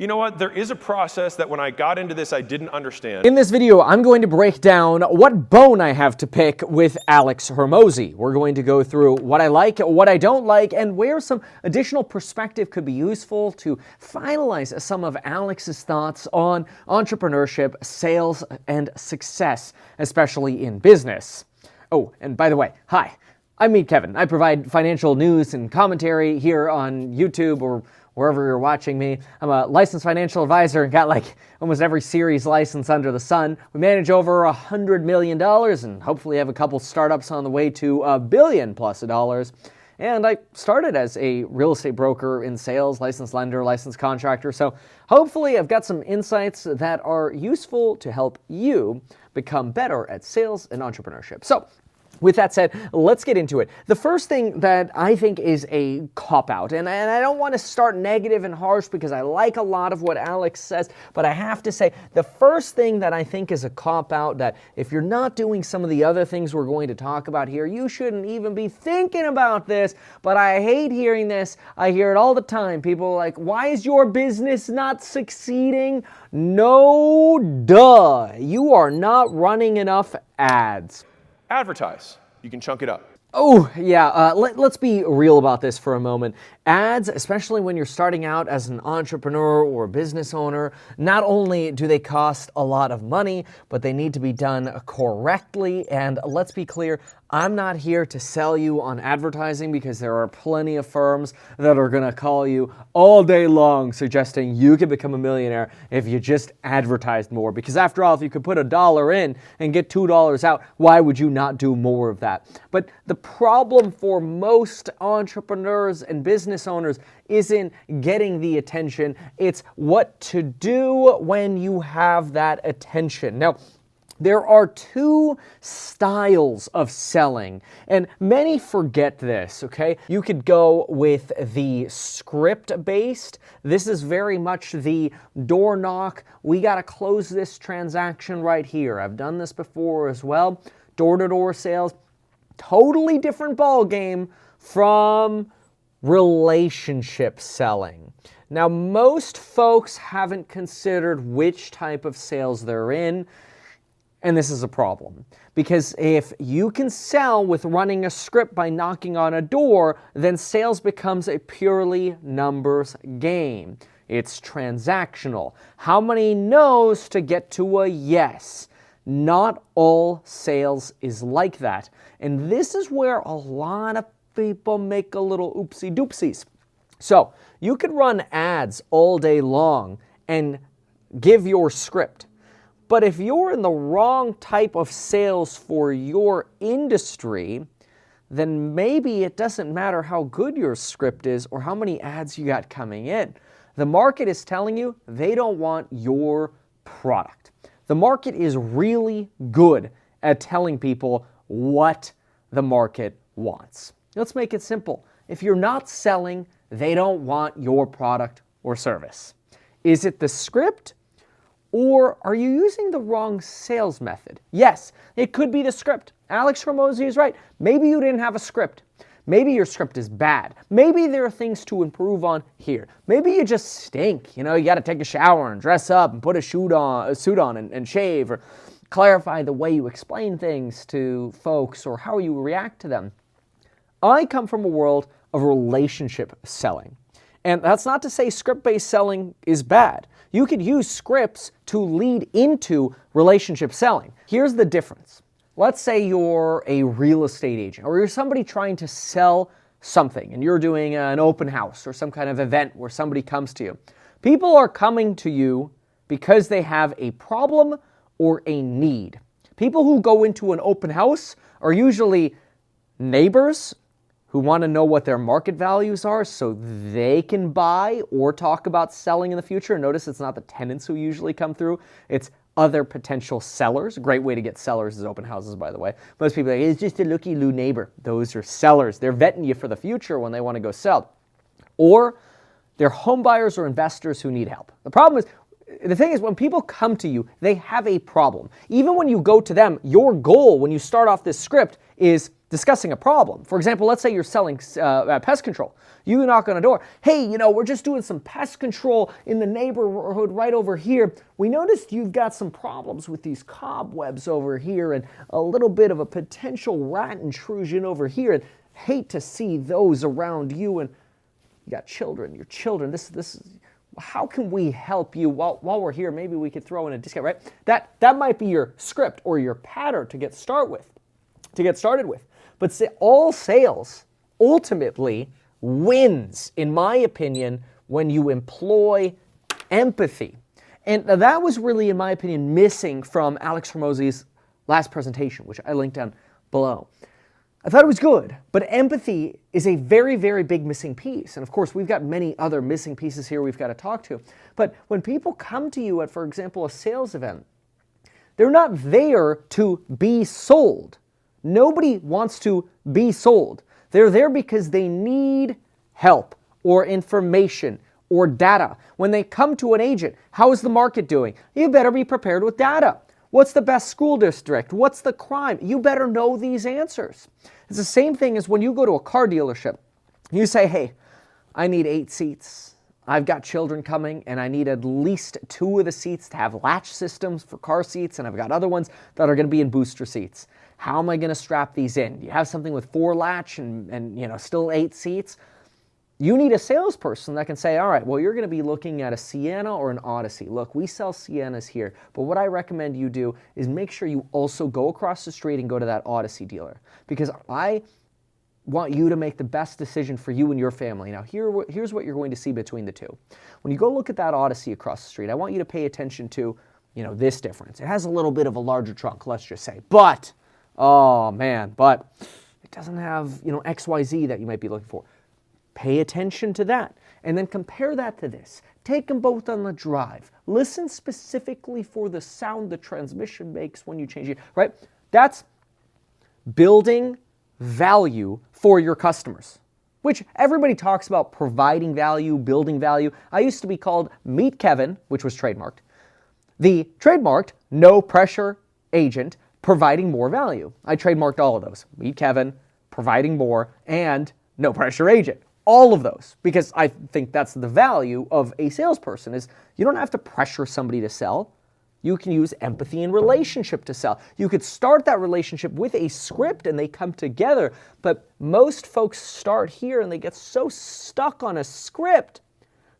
You know what? There is a process that when I got into this, I didn't understand. In this video, I'm going to break down what bone I have to pick with Alex Hormozi. We're going to go through what I like, what I don't like, and where some additional perspective could be useful to finalize some of Alex's thoughts on entrepreneurship, sales, and success, especially in business. Oh, and by the way, hi, I'm Meet Kevin. I provide financial news and commentary here on YouTube or wherever you're watching me. I'm a licensed financial advisor and got like almost every series license under the sun. We manage over $100 million and hopefully have a couple startups on the way to $1 billion plus dollars. And I started as a real estate broker in sales, licensed lender, licensed contractor. So hopefully I've got some insights that are useful to help you become better at sales and entrepreneurship. So with that said, let's get into it. The first thing that I think is a cop-out, and I don't want to start negative and harsh because I like a lot of what Alex says, but I have to say the first thing that I think is a cop-out, that if you're not doing some of the other things we're going to talk about here, you shouldn't even be thinking about this, but I hate hearing this. I hear it all the time. People are like, why is your business not succeeding? No, duh. You are not running enough ads. Advertise. You can chunk it up. Oh, yeah, let's be real about this for a moment. Ads, especially when you're starting out as an entrepreneur or business owner, not only do they cost a lot of money, but they need to be done correctly. And let's be clear, I'm not here to sell you on advertising because there are plenty of firms that are going to call you all day long suggesting you can become a millionaire if you just advertised more. Because after all, if you could put $1 in and get $2 out, why would you not do more of that? But the problem for most entrepreneurs and business owners isn't getting the attention. It's what to do when you have that attention. Now, there are two styles of selling, and many forget this, okay? You could go with the script-based. This is very much the door knock. We got to close this transaction right here. I've done this before as well. Door-to-door sales, totally different ball game from relationship selling. Now, most folks haven't considered which type of sales they're in. And this is a problem, because if you can sell with running a script by knocking on a door, then sales becomes a purely numbers game. It's transactional. How many no's to get to a yes? Not all sales is like that. And this is where a lot of people make a little oopsie doopsies. So you could run ads all day long and give your script. But if you're in the wrong type of sales for your industry, then maybe it doesn't matter how good your script is or how many ads you got coming in. The market is telling you they don't want your product. The market is really good at telling people what the market wants. Let's make it simple. If you're not selling, they don't want your product or service. Is it the script? Or are you using the wrong sales method? Yes, it could be the script. Alex Hormozi is right. Maybe you didn't have a script. Maybe your script is bad. Maybe there are things to improve on here. Maybe you just stink. You got to take a shower and dress up and put a suit on and shave, or clarify the way you explain things to folks or how you react to them. I come from a world of relationship selling. And that's not to say script-based selling is bad. You could use scripts to lead into relationship selling. Here's the difference. Let's say you're a real estate agent, or you're somebody trying to sell something, and you're doing an open house or some kind of event where somebody comes to you. People are coming to you because they have a problem or a need. People who go into an open house are usually neighbors who want to know what their market values are so they can buy or talk about selling in the future. Notice it's not the tenants who usually come through, it's other potential sellers. A great way to get sellers is open houses, by the way. Most people are like, it's just a looky-loo neighbor. Those are sellers. They're vetting you for the future when they want to go sell. Or they're home buyers or investors who need help. The problem is, the thing is, when people come to you, they have a problem. Even when you go to them, your goal when you start off this script is discussing a problem. For example, let's say you're selling pest control. You knock on a door. Hey, we're just doing some pest control in the neighborhood right over here. We noticed you've got some problems with these cobwebs over here and a little bit of a potential rat intrusion over here. And hate to see those around you. And you got children, your children. This is how can we help you while we're here? Maybe we could throw in a discount, right? That might be your script or your pattern to get started with. But all sales ultimately wins, in my opinion, when you employ empathy. And that was really, in my opinion, missing from Alex Hormozi's last presentation, which I linked down below. I thought it was good, but empathy is a very, very big missing piece. And of course, we've got many other missing pieces here we've got to talk to. But when people come to you at, for example, a sales event, they're not there to be sold. Nobody wants to be sold. They're there because they need help or information or data. When they come to an agent, how is the market doing? You better be prepared with data. What's the best school district? What's the crime? You better know these answers. It's the same thing as when you go to a car dealership. You say, hey, I need 8 seats. I've got children coming and I need at least 2 of the seats to have latch systems for car seats, and I've got other ones that are going to be in booster seats. How am I going to strap these in? Do you have something with 4 latch and still 8 seats? You need a salesperson that can say, all right, well, you're going to be looking at a Sienna or an Odyssey. Look, we sell Siennas here, but what I recommend you do is make sure you also go across the street and go to that Odyssey dealer, because I want you to make the best decision for you and your family. Now, here's what you're going to see between the two. When you go look at that Odyssey across the street, I want you to pay attention to, this difference. It has a little bit of a larger trunk, let's just say, but it doesn't have, XYZ that you might be looking for. Pay attention to that, and then compare that to this. Take them both on the drive. Listen specifically for the sound the transmission makes when you change it, right? That's building value for your customers, which everybody talks about providing value, building value. I used to be called Meet Kevin, which was trademarked. The trademarked no pressure agent providing more value. I trademarked all of those. Meet Kevin, providing more, and no pressure agent. All of those, because I think that's the value of a salesperson, is you don't have to pressure somebody to sell. You can use empathy and relationship to sell. You could start that relationship with a script and they come together, but most folks start here and they get so stuck on a script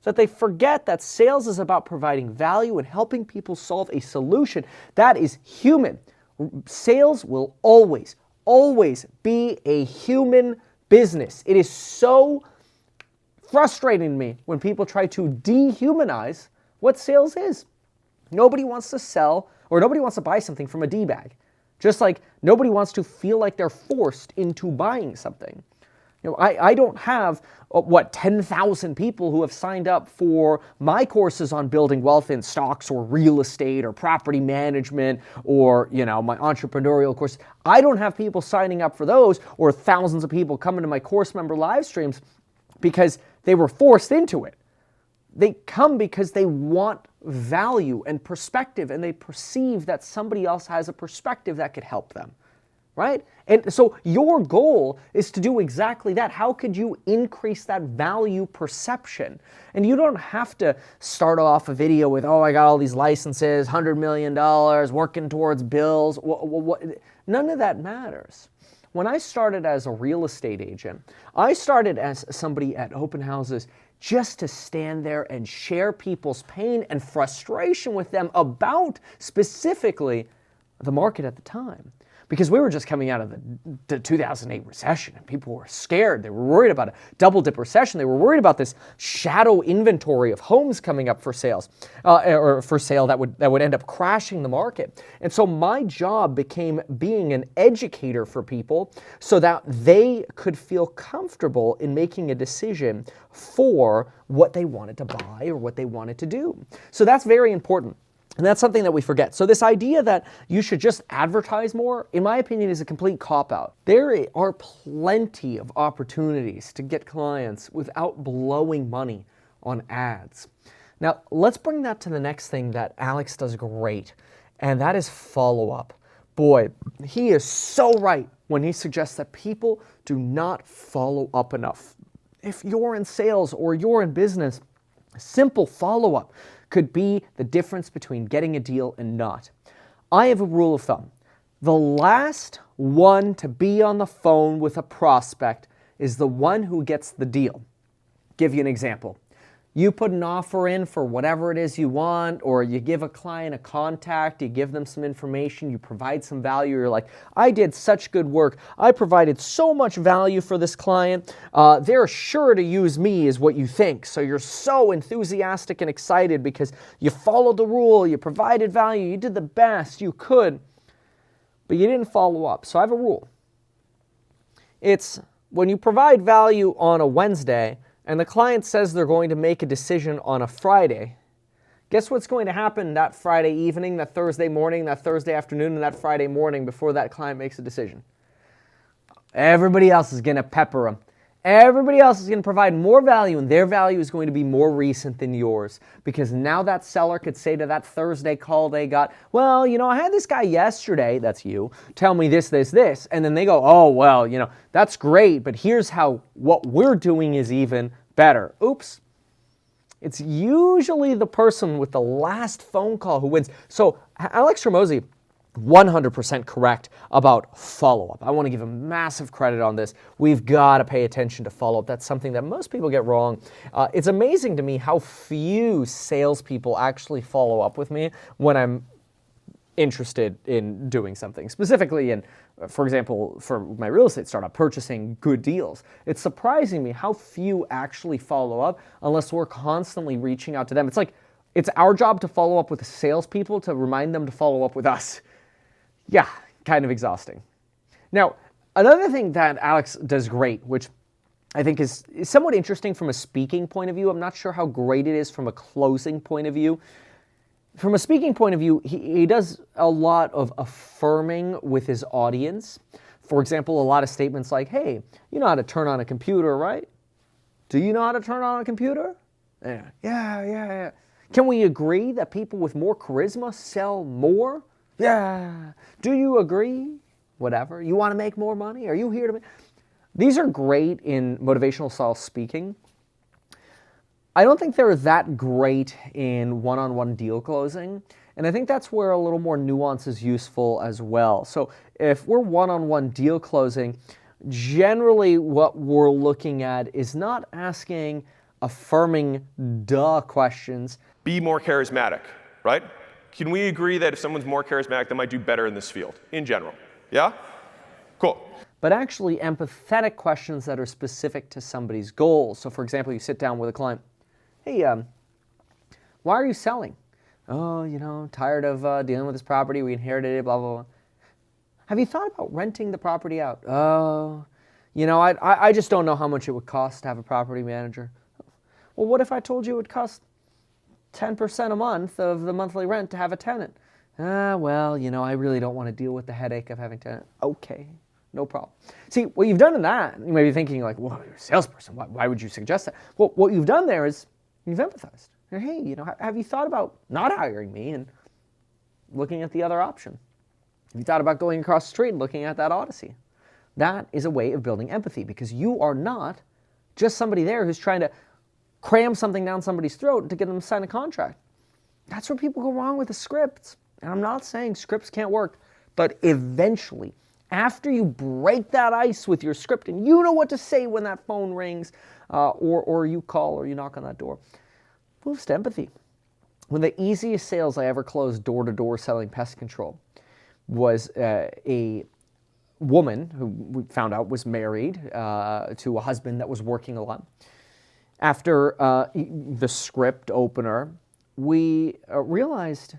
that they forget that sales is about providing value and helping people solve a solution. That is human. Sales will always, always be a human business. It is so frustrating to me when people try to dehumanize what sales is. Nobody wants to sell, or nobody wants to buy something from a D-bag. Just like nobody wants to feel like they're forced into buying something. I don't have, 10,000 people who have signed up for my courses on building wealth in stocks or real estate or property management or, my entrepreneurial course. I don't have people signing up for those, or thousands of people coming to my course member live streams because they were forced into it. They come because they want value and perspective, and they perceive that somebody else has a perspective that could help them, right? And so your goal is to do exactly that. How could you increase that value perception? And you don't have to start off a video with, I got all these licenses, $100 million, working towards bills. None of that matters. When I started as a real estate agent, I started as somebody at open houses just to stand there and share people's pain and frustration with them about specifically the market at the time. Because we were just coming out of the 2008 recession, and people were scared. They were worried about a double-dip recession. They were worried about this shadow inventory of homes coming up for sales, or for sale that would end up crashing the market. And so my job became being an educator for people so that they could feel comfortable in making a decision for what they wanted to buy or what they wanted to do. So that's very important. And that's something that we forget. So this idea that you should just advertise more, in my opinion, is a complete cop-out. There are plenty of opportunities to get clients without blowing money on ads. Now, let's bring that to the next thing that Alex does great, and that is follow-up. Boy, he is so right when he suggests that people do not follow up enough. If you're in sales or you're in business, simple follow-up could be the difference between getting a deal and not. I have a rule of thumb. The last one to be on the phone with a prospect is the one who gets the deal. Give you an example. You put an offer in for whatever it is you want, or you give a client a contact, you give them some information, you provide some value, you're like, I did such good work, I provided so much value for this client, they're sure to use me is what you think. So you're so enthusiastic and excited because you followed the rule, you provided value, you did the best you could, but you didn't follow up. So I have a rule. It's when you provide value on a Wednesday, and the client says they're going to make a decision on a Friday, guess what's going to happen that Friday evening, that Thursday morning, that Thursday afternoon, and that Friday morning before that client makes a decision? Everybody else is going to pepper them. Everybody else is going to provide more value, and their value is going to be more recent than yours, because now that seller could say to that Thursday call they got, well, I had this guy yesterday, that's you, tell me this, and then they go, oh, well, that's great, but here's how what we're doing is even better. Oops. It's usually the person with the last phone call who wins. So Alex Hormozi, 100% correct about follow-up. I want to give him massive credit on this. We've got to pay attention to follow-up. That's something that most people get wrong. It's amazing to me how few salespeople actually follow up with me when I'm interested in doing something, specifically in, for example, for my real estate startup, purchasing good deals. It's surprising me how few actually follow up unless we're constantly reaching out to them. It's like it's our job to follow up with the salespeople to remind them to follow up with us. Yeah, kind of exhausting. Now, another thing that Alex does great, which I think is somewhat interesting from a speaking point of view, I'm not sure how great it is from a closing point of view. From a speaking point of view, he does a lot of affirming with his audience. For example, a lot of statements like, hey, you know how to turn on a computer, right? Do you know how to turn on a computer? Yeah. Can we agree that people with more charisma sell more? Yeah. Do you agree? Whatever. You want to make more money? Are you here to make... These are great in motivational style speaking. I don't think they're that great in one-on-one deal closing, and I think that's where a little more nuance is useful as well. So if we're one-on-one deal closing, generally what we're looking at is not asking affirming questions. Be more charismatic, right? Can we agree that if someone's more charismatic, they might do better in this field, in general? Yeah? Cool. But actually empathetic questions that are specific to somebody's goals. So for example, you sit down with a client, hey, why are you selling? Oh, tired of dealing with this property, we inherited it, blah, blah, blah. Have you thought about renting the property out? Oh, I just don't know how much it would cost to have a property manager. Well, what if I told you it would cost 10% a month of the monthly rent to have a tenant? Well, I really don't want to deal with the headache of having a tenant. Okay, no problem. See, what you've done in that, you may be thinking like, well, you're a salesperson, why would you suggest that? Well, what you've done there is you've empathized. Hey, have you thought about not hiring me and looking at the other option? Have you thought about going across the street and looking at that Odyssey? That is a way of building empathy, because you are not just somebody there who's trying to cram something down somebody's throat to get them to sign a contract. That's where people go wrong with the scripts. And I'm not saying scripts can't work, but eventually, after you break that ice with your script and you know what to say when that phone rings, or you call or you knock on that door, moves to empathy. One of the easiest sales I ever closed door-to-door selling pest control was a woman who we found out was married to a husband that was working a lot. After the script opener, we realized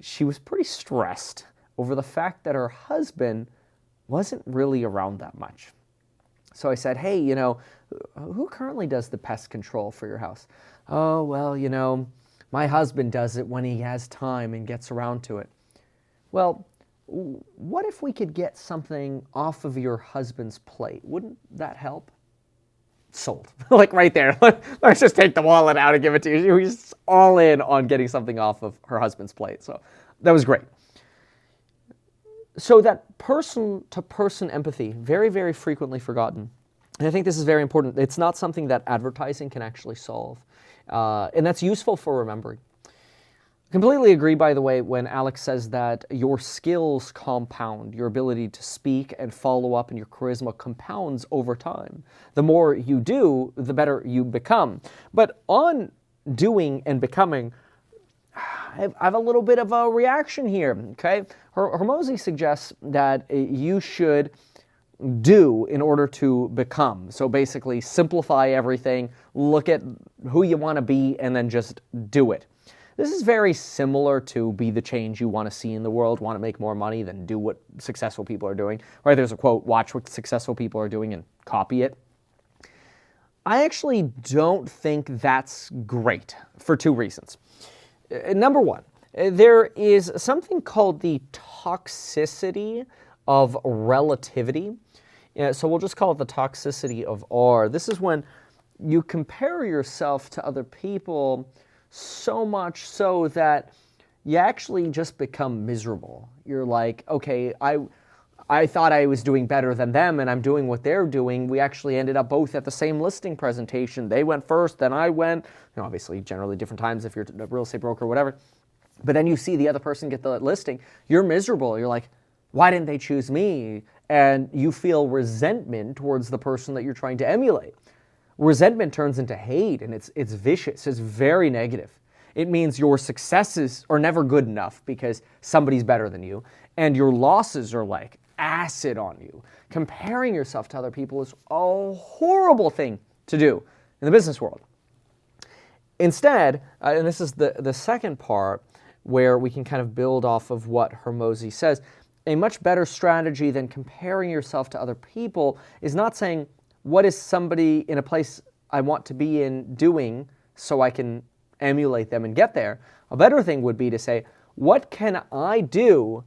she was pretty stressed over the fact that her husband wasn't really around that much. So I said, hey, who currently does the pest control for your house? Oh, well, my husband does it when he has time and gets around to it. Well, what if we could get something off of your husband's plate? Wouldn't that help? sold. Like right there. Let's just take the wallet out and give it to you. She was all in on getting something off of her husband's plate. So that was great. So that person-to-person empathy, very, very frequently forgotten. And I think this is very important. It's not something that advertising can actually solve. And that's useful for remembering. Completely agree, by the way, when Alex says that your skills compound, your ability to speak and follow up and your charisma compounds over time. The more you do, the better you become. But on doing and becoming, I have a little bit of a reaction here, okay? Hormozi suggests that you should do in order to become. So basically simplify everything, look at who you want to be, and then just do it. This is very similar to be the change you want to see in the world, want to make more money, then do what successful people are doing. Right? There's a quote, watch what successful people are doing and copy it. I actually don't think that's great for two reasons. Number one, there is something called the toxicity of relativity. So we'll just call it the toxicity of R. This is when you compare yourself to other people so much so that you actually just become miserable. You're like, okay, I thought I was doing better than them and I'm doing what they're doing. We actually ended up both at the same listing presentation. They went first, then I went. Obviously, generally different times if you're a real estate broker or whatever. But then you see the other person get the listing. You're miserable. You're like, why didn't they choose me? And you feel resentment towards the person that you're trying to emulate. Resentment turns into hate, and it's vicious. It's very negative. It means your successes are never good enough because somebody's better than you, and your losses are like acid on you. Comparing yourself to other people is a horrible thing to do in the business world. Instead, and this is the second part where we can kind of build off of what Hormozi says, a much better strategy than comparing yourself to other people is not saying, what is somebody in a place I want to be in doing so I can emulate them and get there? A better thing would be to say, what can I do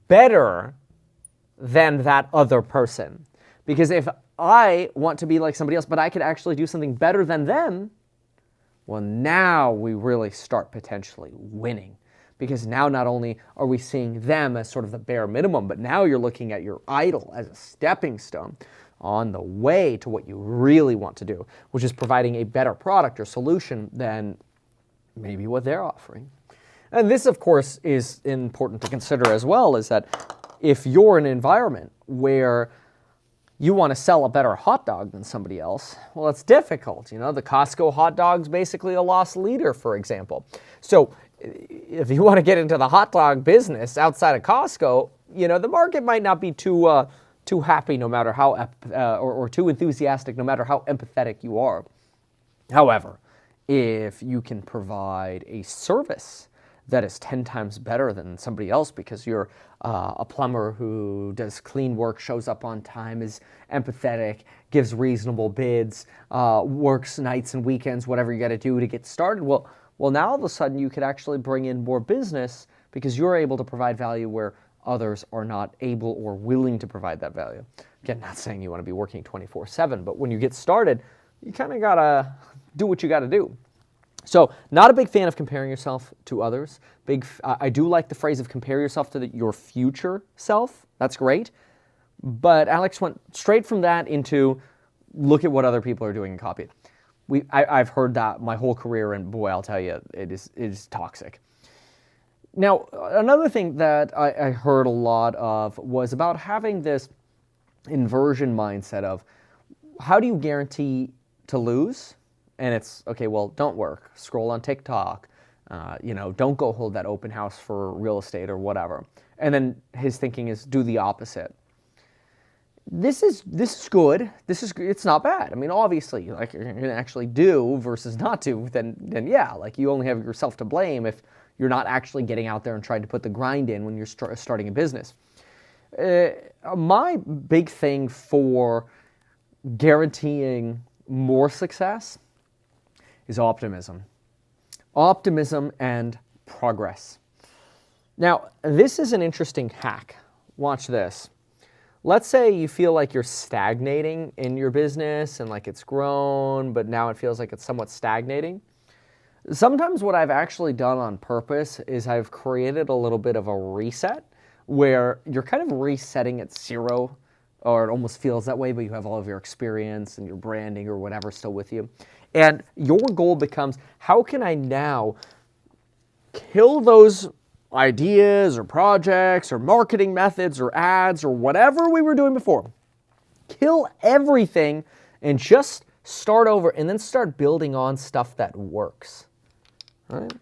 better than that other person? Because if I want to be like somebody else, but I could actually do something better than them, well, now we really start potentially winning. Because now not only are we seeing them as sort of the bare minimum, but now you're looking at your idol as a stepping stone on the way to what you really want to do, which is providing a better product or solution than maybe what they're offering. And this, of course, is important to consider as well, is that if you're in an environment where you want to sell a better hot dog than somebody else, well, it's difficult. You know, the Costco hot dog's basically a loss leader, for example. So if you want to get into the hot dog business outside of Costco, the market might not be too happy no matter how, or too enthusiastic no matter how empathetic you are. However, if you can provide a service that is 10 times better than somebody else because you're a plumber who does clean work, shows up on time, is empathetic, gives reasonable bids, works nights and weekends, whatever you got to do to get started, well, now all of a sudden you could actually bring in more business because you're able to provide value where others are not able or willing to provide that value. Again, not saying you want to be working 24/7, but when you get started, you kind of got to do what you got to do. So, not a big fan of comparing yourself to others. I do like the phrase of compare yourself to your future self. That's great. But Alex went straight from that into look at what other people are doing and copy it. I've heard that my whole career, and boy, I'll tell you, it is toxic. Now, another thing that I heard a lot of was about having this inversion mindset of how do you guarantee to lose? And it's, okay, well, don't work. Scroll on TikTok. Don't go hold that open house for real estate or whatever. And then his thinking is do the opposite. This is good. It's not bad. I mean, obviously, like you're going to actually do versus not do, then yeah, like you only have yourself to blame if you're not actually getting out there and trying to put the grind in when you're starting a business. My big thing for guaranteeing more success is optimism. Optimism and progress. Now, this is an interesting hack. Watch this. let's say you feel like you're stagnating in your business and like it's grown, but now it feels like it's somewhat stagnating. Sometimes what I've actually done on purpose is I've created a little bit of a reset where you're kind of resetting at zero, or it almost feels that way, but you have all of your experience and your branding or whatever still with you. And your goal becomes, how can I now kill those ideas or projects or marketing methods or ads or whatever we were doing before? Kill everything and just start over, and then start building on stuff that works. All right?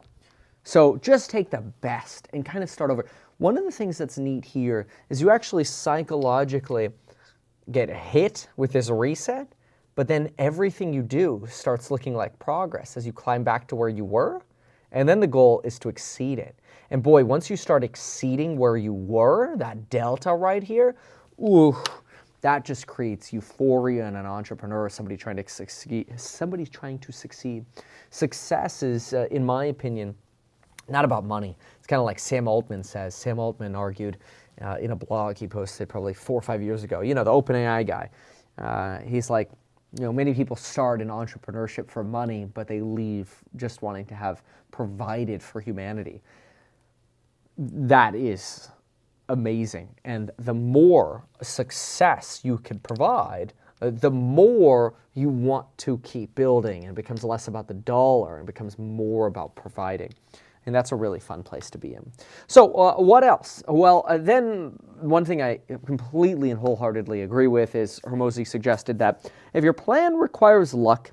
So just take the best and kind of start over. One of the things that's neat here is you actually psychologically get hit with this reset, but then everything you do starts looking like progress as you climb back to where you were. And then the goal is to exceed it. And boy, once you start exceeding where you were, that delta right here, ooh, that just creates euphoria in an entrepreneur, somebody trying to succeed. Success is, in my opinion, not about money. It's kind of like Sam Altman says. Sam Altman argued in a blog he posted probably 4 or 5 years ago, the OpenAI guy. He's like, many people start in entrepreneurship for money, but they leave just wanting to have provided for humanity. That is amazing. And the more success you can provide, the more you want to keep building, and it becomes less about the dollar and becomes more about providing. And that's a really fun place to be in. So what else? Well, then one thing I completely and wholeheartedly agree with is Hormozi suggested that if your plan requires luck,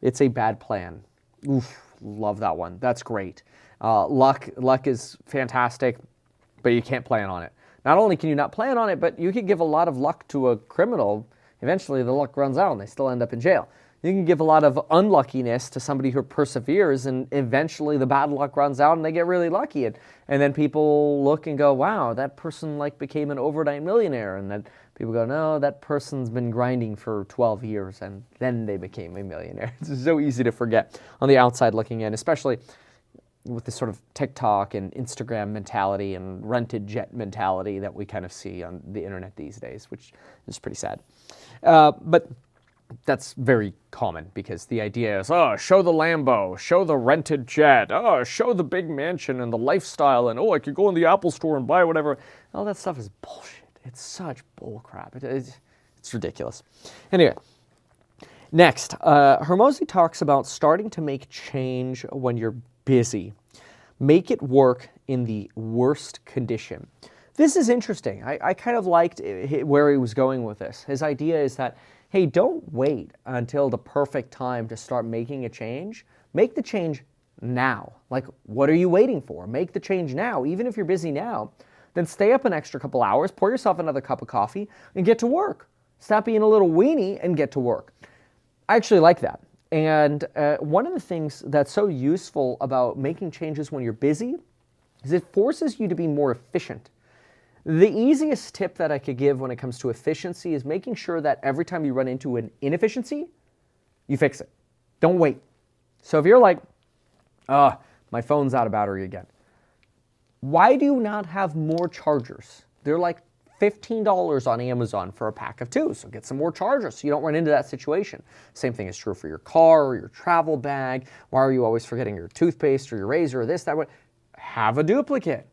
it's a bad plan. Oof, love that one. That's great. Luck is fantastic, but you can't plan on it. Not only can you not plan on it, but you can give a lot of luck to a criminal. Eventually the luck runs out and they still end up in jail. You can give a lot of unluckiness to somebody who perseveres, and eventually the bad luck runs out and they get really lucky. And then people look and go, wow, that person became an overnight millionaire. And then people go, no, that person's been grinding for 12 years and then they became a millionaire. It's so easy to forget on the outside looking in, especially with this sort of TikTok and Instagram mentality and rented jet mentality that we kind of see on the internet these days, which is pretty sad. But that's very common because the idea is, show the Lambo, show the rented jet, show the big mansion and the lifestyle, and I could go in the Apple store and buy whatever. All that stuff is bullshit. It's such bull crap. It's ridiculous. Anyway, next, Hormozi talks about starting to make change when you're busy. Make it work in the worst condition. This is interesting. I kind of liked where he was going with this. His idea is that, hey, don't wait until the perfect time to start making a change. Make the change now. Like, what are you waiting for? Make the change now. Even if you're busy now, then stay up an extra couple hours, pour yourself another cup of coffee, and get to work. Stop being a little weenie and get to work. I actually like that. And one of the things that's so useful about making changes when you're busy is it forces you to be more efficient. The easiest tip that I could give when it comes to efficiency is making sure that every time you run into an inefficiency, you fix it. Don't wait. So if you're like, my phone's out of battery again, why do you not have more chargers? They're like $15 on Amazon for a pack of 2, so get some more chargers so you don't run into that situation. Same thing is true for your car or your travel bag. Why are you always forgetting your toothpaste or your razor or this, that, what? Have a duplicate.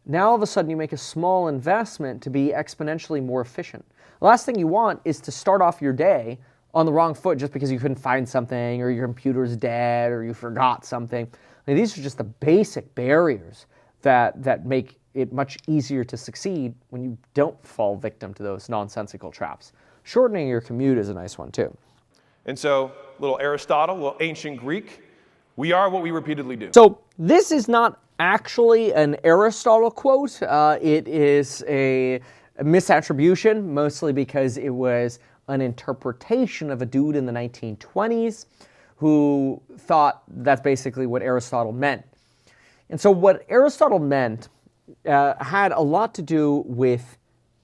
Now all of a sudden you make a small investment to be exponentially more efficient. The last thing you want is to start off your day on the wrong foot just because you couldn't find something or your computer's dead or you forgot something. I mean, these are just the basic barriers that make it much easier to succeed when you don't fall victim to those nonsensical traps. Shortening your commute is a nice one too. And so, little Aristotle, little ancient Greek, we are what we repeatedly do. So this is not actually an Aristotle quote. It is a misattribution, mostly because it was an interpretation of a dude in the 1920s who thought that's basically what Aristotle meant. And so what Aristotle meant had a lot to do with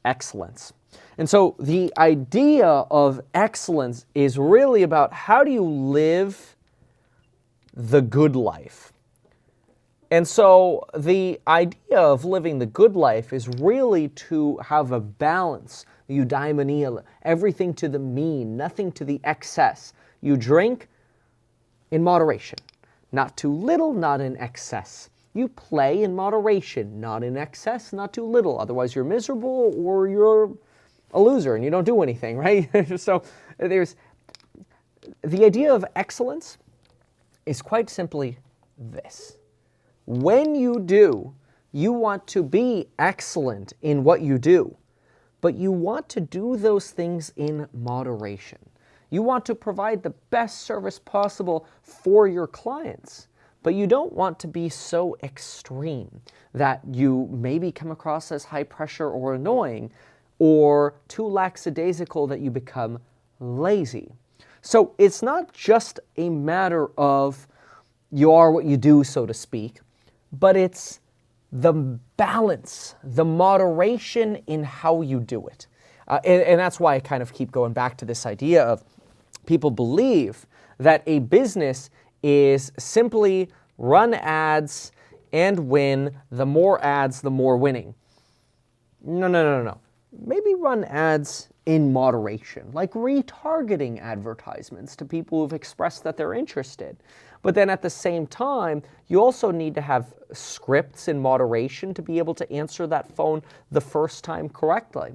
excellence. And so the idea of excellence is really about how do you live the good life. And so the idea of living the good life is really to have a balance, eudaimonia, everything to the mean, nothing to the excess. You drink in moderation, not too little, not in excess. You play in moderation, not in excess, not too little. Otherwise you're miserable or you're a loser and you don't do anything, right? So there's the idea of excellence is quite simply this. When you do, you want to be excellent in what you do, but you want to do those things in moderation. You want to provide the best service possible for your clients, but you don't want to be so extreme that you maybe come across as high pressure or annoying, or too lackadaisical that you become lazy. So it's not just a matter of you are what you do, so to speak, but it's the balance, the moderation in how you do it. And that's why I kind of keep going back to this idea of people believe that a business is simply run ads and win. The more ads, the more winning. No. Maybe run ads in moderation, like retargeting advertisements to people who've expressed that they're interested. But then at the same time, you also need to have scripts in moderation to be able to answer that phone the first time correctly.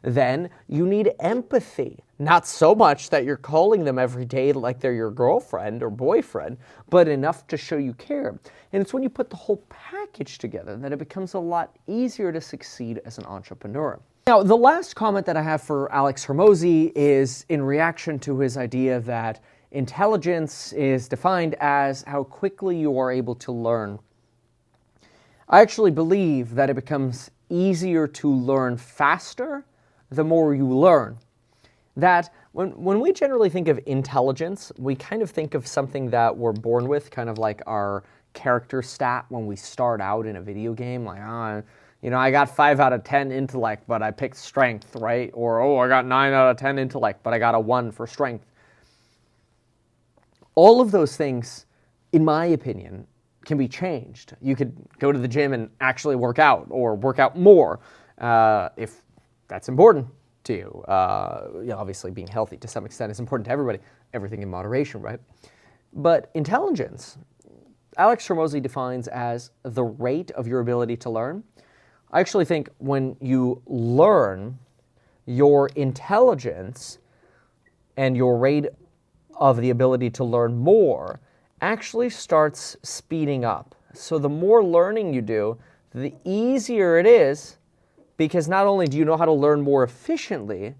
Then you need empathy, not so much that you're calling them every day like they're your girlfriend or boyfriend, but enough to show you care. And it's when you put the whole package together that it becomes a lot easier to succeed as an entrepreneur. Now, the last comment that I have for Alex Hormozi is in reaction to his idea that intelligence is defined as how quickly you are able to learn. I actually believe that it becomes easier to learn faster the more you learn. That when we generally think of intelligence, we kind of think of something that we're born with, kind of like our character stat when we start out in a video game, like, I got 5 out of 10 intellect, but I picked strength, right? Or, I got 9 out of 10 intellect, but I got a 1 for strength. All of those things, in my opinion, can be changed. You could go to the gym and actually work out, or work out more, if that's important to you. Obviously being healthy to some extent is important to everybody. Everything in moderation, right? But intelligence, Alex Hormozi defines as the rate of your ability to learn. I actually think when you learn, your intelligence and your rate of the ability to learn more actually starts speeding up. So the more learning you do, the easier it is, because not only do you know how to learn more efficiently,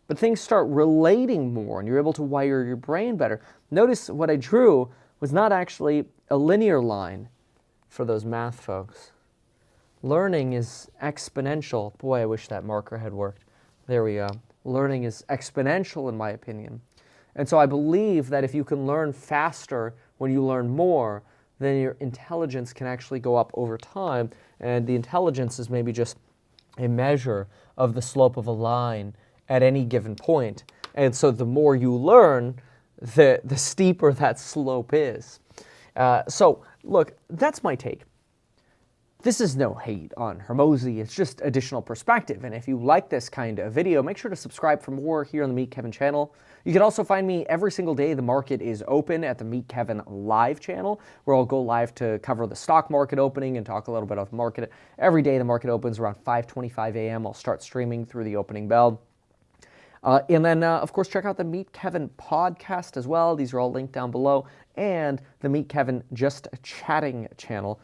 but things start relating more and you're able to wire your brain better. Notice what I drew was not actually a linear line for those math folks. Learning is exponential. Boy, I wish that marker had worked. There we go. Learning is exponential in my opinion. And so I believe that if you can learn faster when you learn more, then your intelligence can actually go up over time. And the intelligence is maybe just a measure of the slope of a line at any given point. And so the more you learn, the steeper that slope is. So look, that's my take. This is no hate on Hormozi, it's just additional perspective. And if you like this kind of video, make sure to subscribe for more here on the Meet Kevin channel. You can also find me every single day the market is open at the Meet Kevin live channel, where I'll go live to cover the stock market opening and talk a little bit about the market. Every day the market opens around 5:25 a.m. I'll start streaming through the opening bell. And then, of course, check out the Meet Kevin podcast as well. These are all linked down below. And the Meet Kevin Just Chatting channel.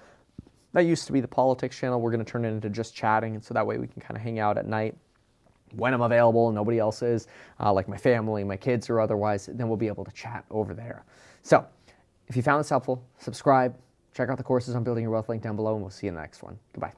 That used to be the politics channel. We're going to turn it into just chatting, and so that way we can kind of hang out at night when I'm available and nobody else is, like my family, my kids, or otherwise. Then we'll be able to chat over there. So if you found this helpful, subscribe, check out the courses on building your wealth link down below, and we'll see you in the next one. Goodbye.